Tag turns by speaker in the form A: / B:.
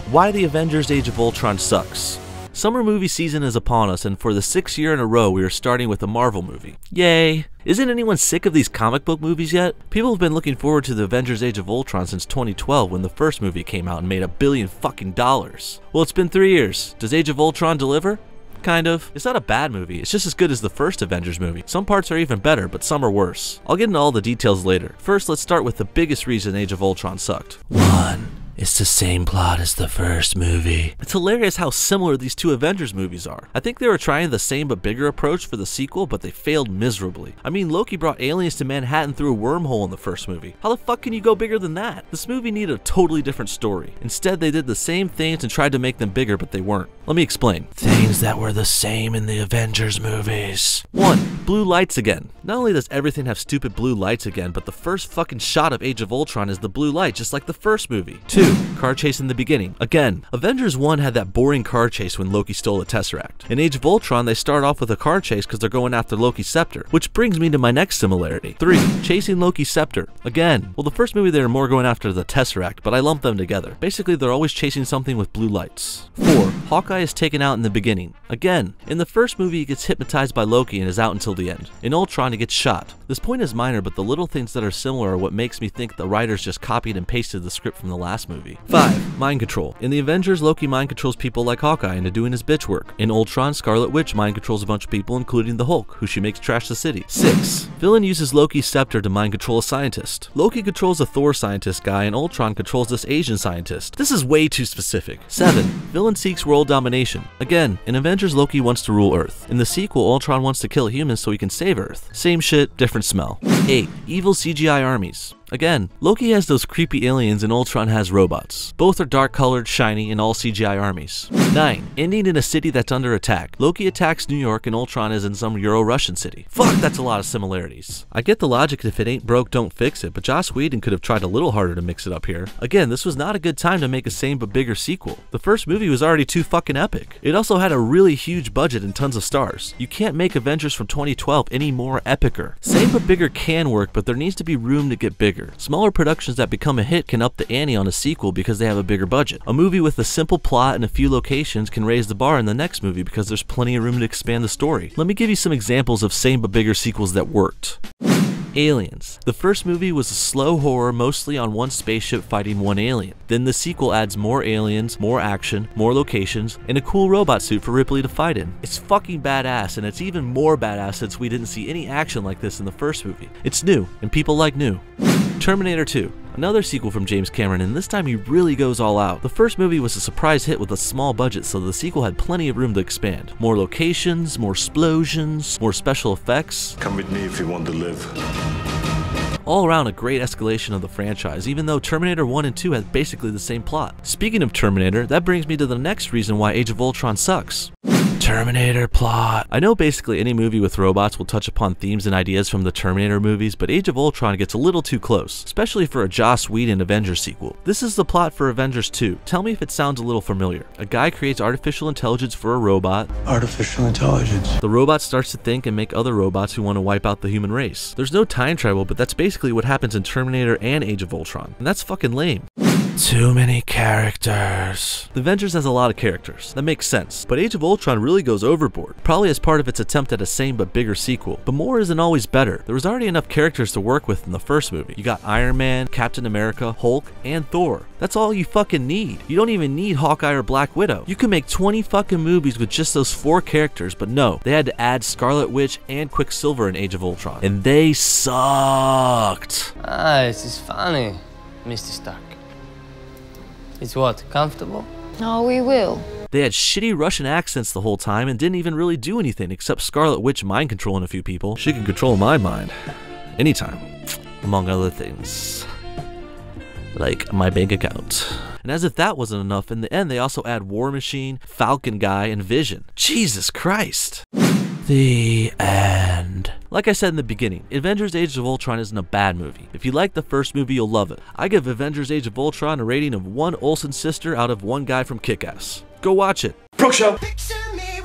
A: Why the Avengers Age of Ultron sucks. Summer movie season is upon us, and for the 6th year in a row we are starting with a Marvel movie. Yay! Isn't anyone sick of these comic book movies yet? People have been looking forward to the Avengers Age of Ultron since 2012 when the first movie came out and made $1 billion fucking dollars. Well, it's been 3 years. Does Age of Ultron deliver? Kind of. It's not a bad movie, it's just as good as the first Avengers movie. Some parts are even better, but some are worse. I'll get into all the details later. First, let's start with the biggest reason Age of Ultron sucked. 1. It's the same plot as the first movie. It's hilarious how similar these two Avengers movies are. I think they were trying the same but bigger approach for the sequel, but they failed miserably. I mean, Loki brought aliens to Manhattan through a wormhole in the first movie. How the fuck can you go bigger than that? This movie needed a totally different story. Instead, they did the same things and tried to make them bigger, but they weren't. Let me explain. Things that were the same in the Avengers movies. 1. Blue lights again. Not only does everything have stupid blue lights again, but the first fucking shot of Age of Ultron is the blue light, just like the first movie. 2. Car chase in the beginning. Again, Avengers 1 had that boring car chase when Loki stole the Tesseract. In Age of Ultron, they start off with a car chase because they're going after Loki's Scepter, which brings me to my next similarity. 3. Chasing Loki's Scepter. Again, well, the first movie they were more going after the Tesseract, but I lumped them together. Basically, they're always chasing something with blue lights. 4. Hawkeye is taken out in the beginning. Again, in the first movie he gets hypnotized by Loki and is out until the end. In Ultron he gets shot. This point is minor, but the little things that are similar are what makes me think the writers just copied and pasted the script from the last movie. 5. Mind control. In the Avengers, Loki mind controls people like Hawkeye into doing his bitch work. In Ultron, Scarlet Witch mind controls a bunch of people including the Hulk, who she makes trash the city. 6. Villain uses Loki's Scepter to mind control a scientist. Loki controls a Thor scientist guy and Ultron controls this Asian scientist. This is way too specific. 7. Villain seeks world domination. Again, in Avengers, Loki wants to rule Earth. In the sequel, Ultron wants to kill humans so he can save Earth. Same shit, different smell. 8. Evil CGI armies. Again, Loki has those creepy aliens and Ultron has robots. Both are dark colored, shiny, and all CGI armies. 9. Ending in a city that's under attack. Loki attacks New York and Ultron is in some Euro-Russian city. Fuck, that's a lot of similarities. I get the logic if it ain't broke, don't fix it, but Joss Whedon could have tried a little harder to mix it up here. Again, this was not a good time to make a same but bigger sequel. The first movie was already too fucking epic. It also had a really huge budget and tons of stars. You can't make Avengers from 2012 any more epicer. Same but bigger can work, but there needs to be room to get bigger. Smaller productions that become a hit can up the ante on a sequel because they have a bigger budget. A movie with a simple plot and a few locations can raise the bar in the next movie because there's plenty of room to expand the story. Let me give you some examples of same but bigger sequels that worked. Aliens. The first movie was a slow horror mostly on one spaceship fighting one alien. Then the sequel adds more aliens, more action, more locations, and a cool robot suit for Ripley to fight in. It's fucking badass, and it's even more badass since we didn't see any action like this in the first movie. It's new, and people like new. Terminator 2. Another sequel from James Cameron, and this time he really goes all out. The first movie was a surprise hit with a small budget, so the sequel had plenty of room to expand. More locations, more explosions, more special effects.
B: Come with me if you want to live.
A: All around a great escalation of the franchise, even though Terminator 1 and 2 had basically the same plot. Speaking of Terminator, that brings me to the next reason why Age of Ultron sucks. Terminator plot. I know basically any movie with robots will touch upon themes and ideas from the Terminator movies, but Age of Ultron gets a little too close, especially for a Joss Whedon Avengers sequel. This is the plot for Avengers 2. Tell me if it sounds a little familiar. A guy creates artificial intelligence for a robot.
C: Artificial intelligence.
A: The robot starts to think and make other robots who want to wipe out the human race. There's no time travel, but that's basically what happens in Terminator and Age of Ultron, and that's fucking lame. Too many characters. The Avengers has a lot of characters. That makes sense. But Age of Ultron really goes overboard, probably as part of its attempt at a same but bigger sequel. But more isn't always better. There was already enough characters to work with in the first movie. You got Iron Man, Captain America, Hulk, and Thor. That's all you fucking need. You don't even need Hawkeye or Black Widow. You can make 20 fucking movies with just those 4 characters, but no, they had to add Scarlet Witch and Quicksilver in Age of Ultron. And they sucked.
D: Ah, this is funny, Mr. Stark. It's what, comfortable?
E: No, we will.
A: They had shitty Russian accents the whole time and didn't even really do anything except Scarlet Witch mind controlling a few people. She can control my mind. Anytime. Among other things. Like my bank account. And as if that wasn't enough, in the end they also add War Machine, Falcon Guy, and Vision. Jesus Christ. The end. Like I said in the beginning, Avengers Age of Ultron isn't a bad movie. If you like the first movie, you'll love it. I give Avengers Age of Ultron a rating of 1 Olsen sister out of 1 guy from Kick-Ass. Go watch it.
B: Pro Show.
F: Picture me